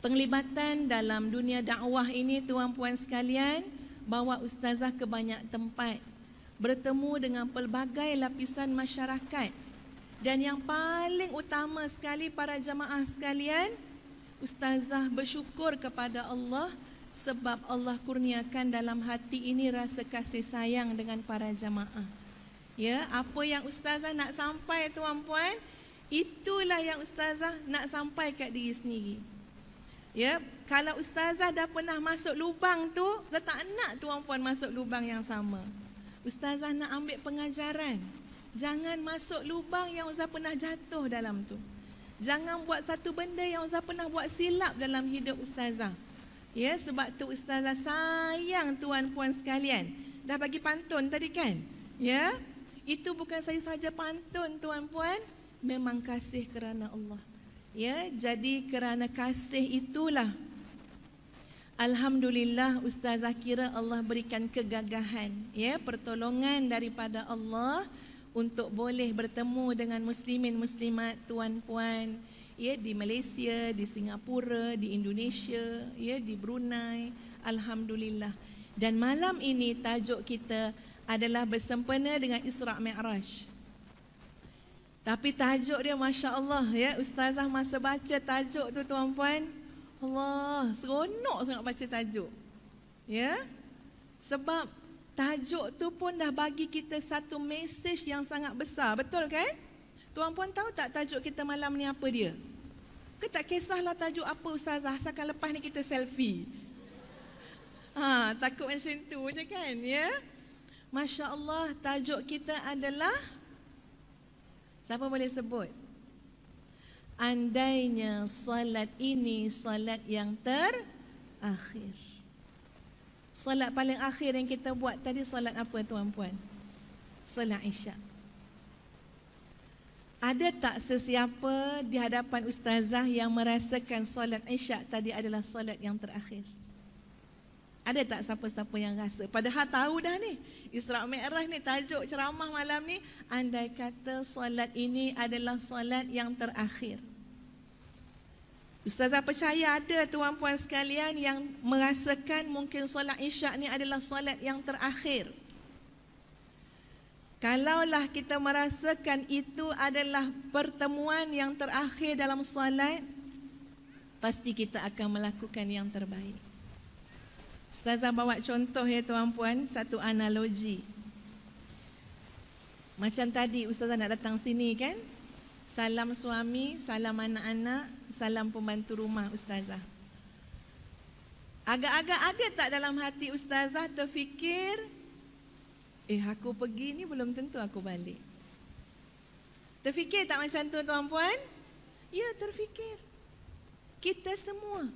Penglibatan dalam dunia dakwah ini tuan-puan sekalian, bawa ustazah ke banyak tempat, bertemu dengan pelbagai lapisan masyarakat. Dan yang paling utama sekali para jamaah sekalian, ustazah bersyukur kepada Allah sebab Allah kurniakan dalam hati ini rasa kasih sayang dengan para jamaah. Ya, apa yang ustazah nak sampai tuan-puan, itulah yang ustazah nak sampai kat diri sendiri. Ya, kalau ustazah dah pernah masuk lubang tu, ustazah tak nak tuan-puan masuk lubang yang sama. Ustazah nak ambil pengajaran. Jangan masuk lubang yang ustazah pernah jatuh dalam tu. Jangan buat satu benda yang ustazah pernah buat silap dalam hidup ustazah. Ya, sebab tu ustazah sayang tuan-puan sekalian. Dah bagi pantun tadi kan? Ya, itu bukan saja pantun tuan-puan, memang kasih kerana Allah. Ya, jadi kerana kasih itulah alhamdulillah ustazah kira Allah berikan kegagahan, ya, pertolongan daripada Allah untuk boleh bertemu dengan muslimin muslimat tuan-puan, ya, di Malaysia, di Singapura, di Indonesia, ya, di Brunei, alhamdulillah. Dan malam ini tajuk kita adalah bersempena dengan Isra' Mi'raj. Tapi tajuk dia Masya Allah, ya, ustazah masa baca tajuk tu tuan-puan, Allah, seronok sangat baca tajuk. Ya, sebab tajuk tu pun dah bagi kita satu mesej yang sangat besar, betul kan? Tuan-puan tahu tak tajuk kita malam ni apa dia? Ke tak kisahlah tajuk apa ustazah, asalkan lepas ni kita selfie. Takut macam tu je kan, ya? Masya Allah, tajuk kita adalah, siapa boleh sebut? Andainya solat ini solat yang terakhir. Solat paling akhir yang kita buat tadi solat apa tuan-puan? Solat Isyak. Ada tak sesiapa di hadapan ustazah yang merasakan solat Isyak tadi adalah solat yang terakhir? Ada tak siapa-siapa yang rasa? Padahal tahu dah ni, Isra' Mi'raj ni, tajuk ceramah malam ni, andai kata solat ini adalah solat yang terakhir. Ustazah percaya ada tuan-puan sekalian yang merasakan mungkin solat Isyak ni adalah solat yang terakhir. Kalaulah kita merasakan itu adalah pertemuan yang terakhir dalam solat, pasti kita akan melakukan yang terbaik. Ustazah bawa contoh ya tuan-puan, satu analogi. Macam tadi ustazah nak datang sini kan, salam suami, salam anak-anak, salam pembantu rumah ustazah. Agak-agak ada tak dalam hati ustazah terfikir, aku pergi ni belum tentu aku balik. Terfikir tak macam tu tuan-puan? Ya, terfikir. Kita semua.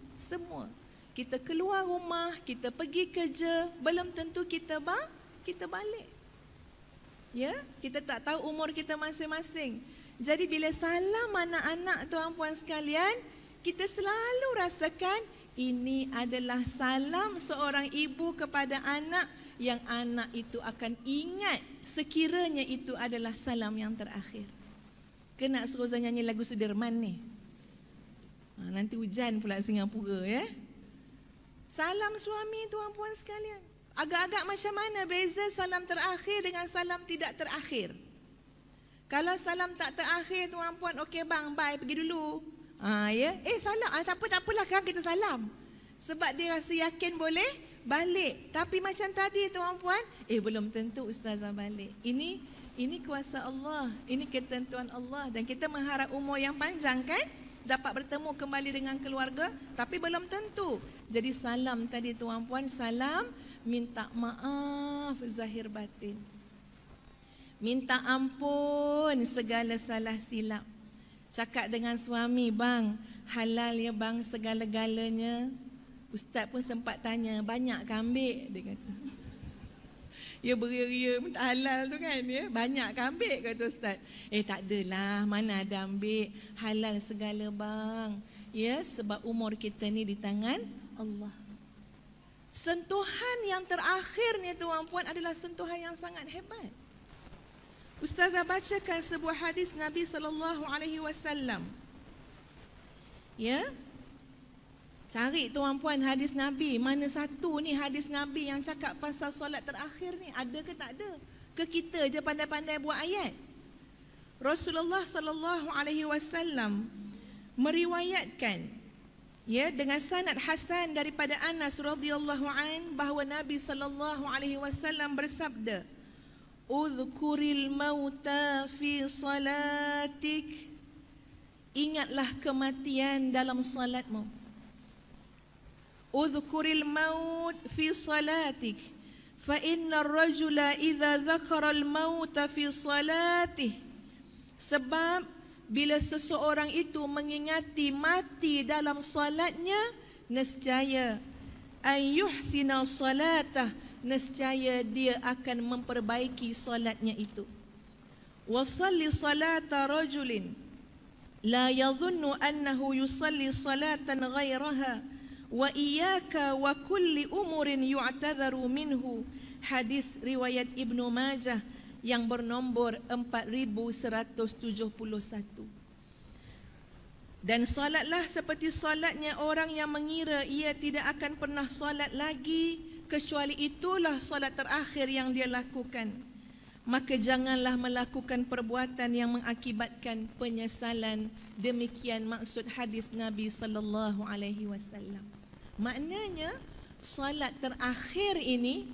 Kita keluar rumah, kita pergi kerja, belum tentu kita balik. Ya, kita tak tahu umur kita masing-masing. Jadi bila salam anak-anak tuan-puan sekalian, kita selalu rasakan ini adalah salam seorang ibu kepada anak yang anak itu akan ingat sekiranya itu adalah salam yang terakhir. Kena suruh nyanyi lagu Sudirman ni. Nanti hujan pula Singapura ya. Salam suami tuan-puan sekalian. Agak-agak macam mana beza salam terakhir dengan salam tidak terakhir? Kalau salam tak terakhir tuan-puan, okey bang, bye, pergi dulu. Ya. Salam, tak apalah kan kita salam. Sebab dia rasa yakin boleh balik. Tapi macam tadi tuan-puan, belum tentu ustazah balik. Ini kuasa Allah, ini ketentuan Allah, dan kita mengharap umur yang panjang kan? Dapat bertemu kembali dengan keluarga, tapi belum tentu. Jadi salam tadi tuan-puan, salam minta maaf zahir batin. Minta ampun segala salah silap. Cakap dengan suami, bang, halal ya bang segala-galanya. Ustaz pun sempat tanya, banyak ke ambil? Dia kata. Ya beria-ria minta halal tu kan ya. Banyak ke ambil kata ustaz. Tak adalah, mana ada ambil. Halal segala bang. Ya, sebab umur kita ni di tangan Allah. Sentuhan yang terakhir ni tuan-puan adalah sentuhan yang sangat hebat. Ustazah bacakan sebuah hadis Nabi SAW. Ya. Cari tuan-puan hadis Nabi. Mana satu ni hadis Nabi yang cakap pasal solat terakhir ni? Ada ke tak ada? Ke kita je pandai-pandai buat ayat? Rasulullah sallallahu alaihi wasallam meriwayatkan dengan sanad hasan daripada Anas radhiyallahu an bahawa Nabi sallallahu alaihi wasallam bersabda, "Udhkuril mauta fi salatik." Ingatlah kematian dalam salatmu. Udhkuril maut fi salatik fa inna ar-rajula idza dzakara al-mauta fi salatih. Sebab bila seseorang itu mengingati mati dalam salatnya, nescaya ayyuhsina salatah, nescaya dia akan memperbaiki salatnya itu. Wa salli salata rajulin la yadhunnu annahu yusalli salatan ghairaha wa iyyaka wa kulli umurin yu'tadharu minhu. Hadis riwayat Ibnu Majah yang bernombor 4171. Dan solatlah seperti solatnya orang yang mengira ia tidak akan pernah solat lagi kecuali itulah solat terakhir yang dia lakukan. Maka janganlah melakukan perbuatan yang mengakibatkan penyesalan. Demikian maksud hadis Nabi sallallahu alaihi wasallam. Maknanya solat terakhir ini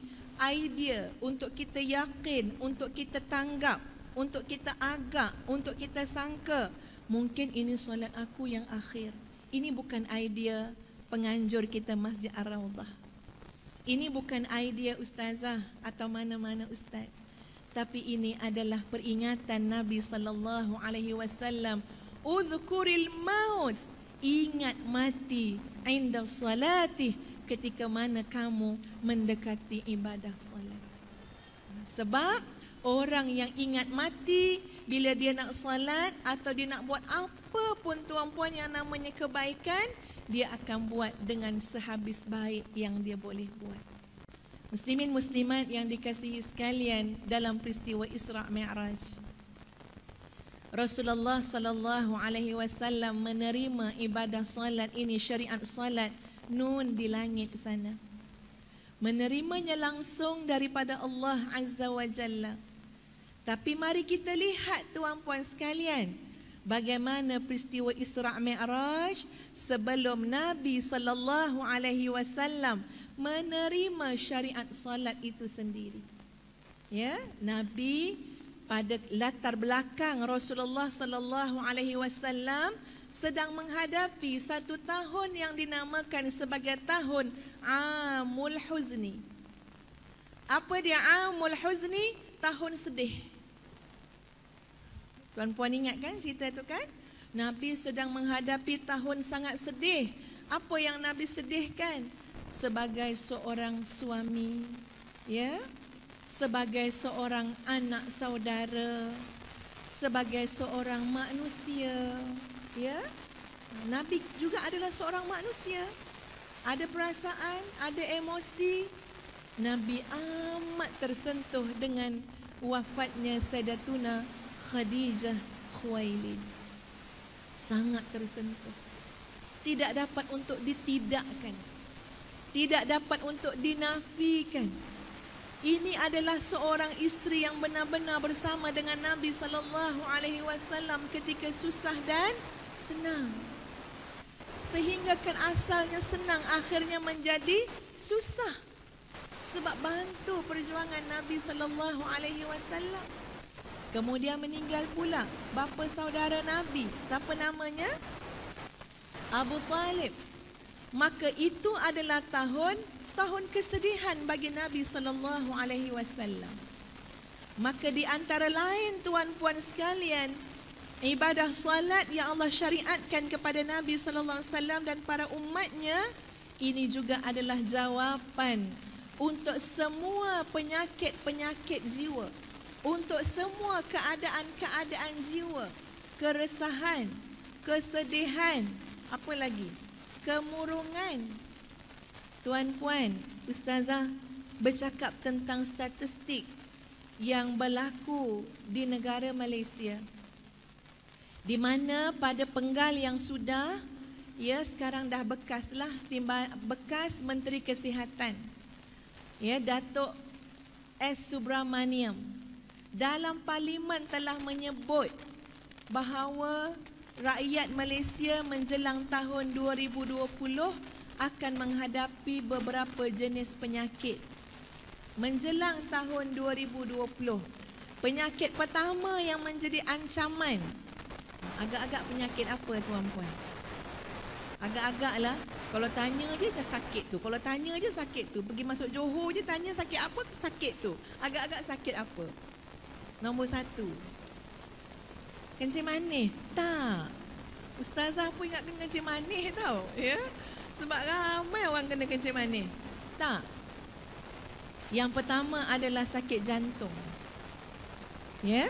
idea untuk kita yakin, untuk kita tanggap, untuk kita agak, untuk kita sangka, mungkin ini solat aku yang akhir. Ini bukan idea penganjur kita Masjid Ar-Rawdah. Ini bukan idea ustazah atau mana-mana ustaz. Tapi ini adalah peringatan Nabi sallallahu alaihi wasallam. Udhkuril maut, ingat mati, inda salatih, ketika mana kamu mendekati ibadah solat. Sebab orang yang ingat mati bila dia nak solat atau dia nak buat apa pun tuan-puan yang namanya kebaikan, dia akan buat dengan sehabis baik yang dia boleh buat. Muslimin muslimat yang dikasihi sekalian, dalam peristiwa Isra' Mi'raj, Rasulullah sallallahu alaihi wasallam menerima ibadah solat ini, syariat solat nun di langit sana. Menerimanya langsung daripada Allah Azza wa Jalla. Tapi mari kita lihat tuan-puan sekalian, bagaimana peristiwa Isra' Mi'raj sebelum Nabi sallallahu alaihi wasallam menerima syariat solat itu sendiri. Ya, Nabi pada latar belakang Rasulullah sallallahu alaihi wasallam sedang menghadapi satu tahun yang dinamakan sebagai tahun Amul Huzni. Apa dia Amul Huzni? Tahun sedih. Tuan-puan ingat kan cerita itu kan? Nabi sedang menghadapi tahun sangat sedih. Apa yang Nabi sedihkan? Sebagai seorang suami, ya, sebagai seorang anak saudara, sebagai seorang manusia, ya. Nabi juga adalah seorang manusia. Ada perasaan, ada emosi. Nabi amat tersentuh dengan wafatnya Sayyidatuna Khadijah Khuwailid. Sangat tersentuh. Tidak dapat untuk ditidakkan. Tidak dapat untuk dinafikan. Ini adalah seorang isteri yang benar-benar bersama dengan Nabi sallallahu alaihi wasallam ketika susah dan senang. Sehingga kan asalnya senang akhirnya menjadi susah. Sebab bantu perjuangan Nabi sallallahu alaihi wasallam. Kemudian meninggal pula bapa saudara Nabi. Siapa namanya? Abu Talib. Maka itu adalah tahun kesedihan bagi Nabi sallallahu alaihi wasallam. Maka di antara lain tuan-puan sekalian, ibadah salat yang Allah syariatkan kepada Nabi sallallahu alaihi wasallam dan para umatnya, ini juga adalah jawapan untuk semua penyakit-penyakit jiwa, untuk semua keadaan-keadaan jiwa, keresahan, kesedihan, apa lagi? Kemurungan. Tuan-puan, ustazah bercakap tentang statistik yang berlaku di negara Malaysia, di mana pada penggal yang sudah, Ya, sekarang dah bekaslah bekas Menteri Kesihatan. Ya, Datuk S. Subramaniam dalam parlimen telah menyebut bahawa rakyat Malaysia menjelang tahun 2020 akan menghadapi beberapa jenis penyakit. Menjelang tahun 2020, penyakit pertama yang menjadi ancaman, agak-agak penyakit apa tuan-puan? Agak-agak lah. Kalau tanya je dah sakit tu. Kalau tanya je sakit tu. Pergi masuk Johor je tanya sakit apa, sakit tu. Agak-agak sakit apa? Nombor 1. Kencing manis? Tak. Ustazah pun ingat kena kencing manis tau. Ya? Sebab ramai orang kena kencing manis. Tak. Yang pertama adalah sakit jantung. Ya?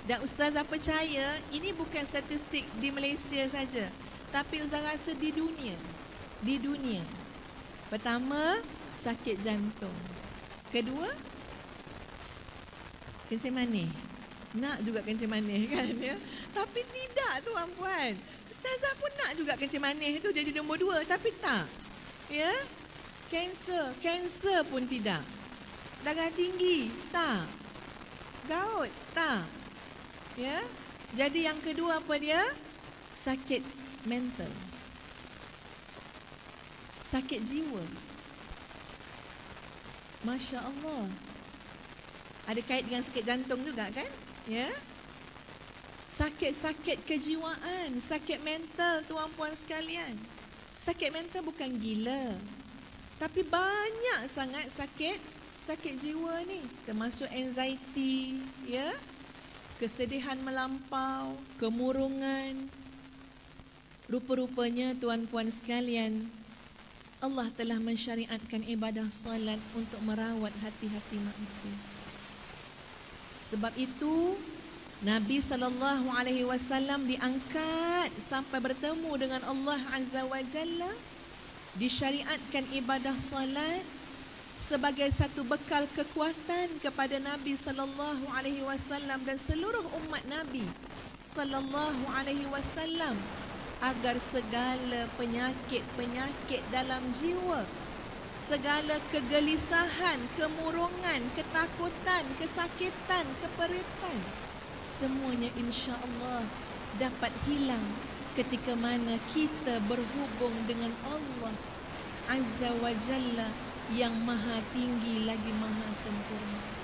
Dan ustazah percaya ini bukan statistik di Malaysia saja. Tapi Ustazah rasa di dunia. Di dunia. Pertama, sakit jantung. Kedua, kencing manis. Nak juga kencing manis kan ya? Tapi tidak tuan-puan. Ustazah pun nak juga kencing manis tu jadi nombor 2. Tapi tak. Ya? Kanser pun tidak. Darah tinggi? Tak. Gout? Tak. Ya? Jadi yang kedua apa dia? Sakit mental. Sakit jiwa. Masya Allah. Ada kait dengan sakit jantung juga kan? Ya. Sakit-sakit kejiwaan, sakit mental tuan-puan sekalian. Sakit mental bukan gila. Tapi banyak sangat sakit jiwa ni, termasuk anxiety, ya. Kesedihan melampau, kemurungan. Rupa-rupanya tuan-puan sekalian, Allah telah mensyariatkan ibadah solat untuk merawat hati-hati manusia. Sebab itu Nabi SAW diangkat sampai bertemu dengan Allah Azza wa Jalla. Disyariatkan ibadah solat sebagai satu bekal kekuatan kepada Nabi SAW dan seluruh umat Nabi SAW, agar segala penyakit-penyakit dalam jiwa, segala kegelisahan, kemurungan, ketakutan, kesakitan, keperitan, semuanya insya-Allah dapat hilang ketika mana kita berhubung dengan Allah Azza wa Jalla yang maha tinggi lagi maha sempurna.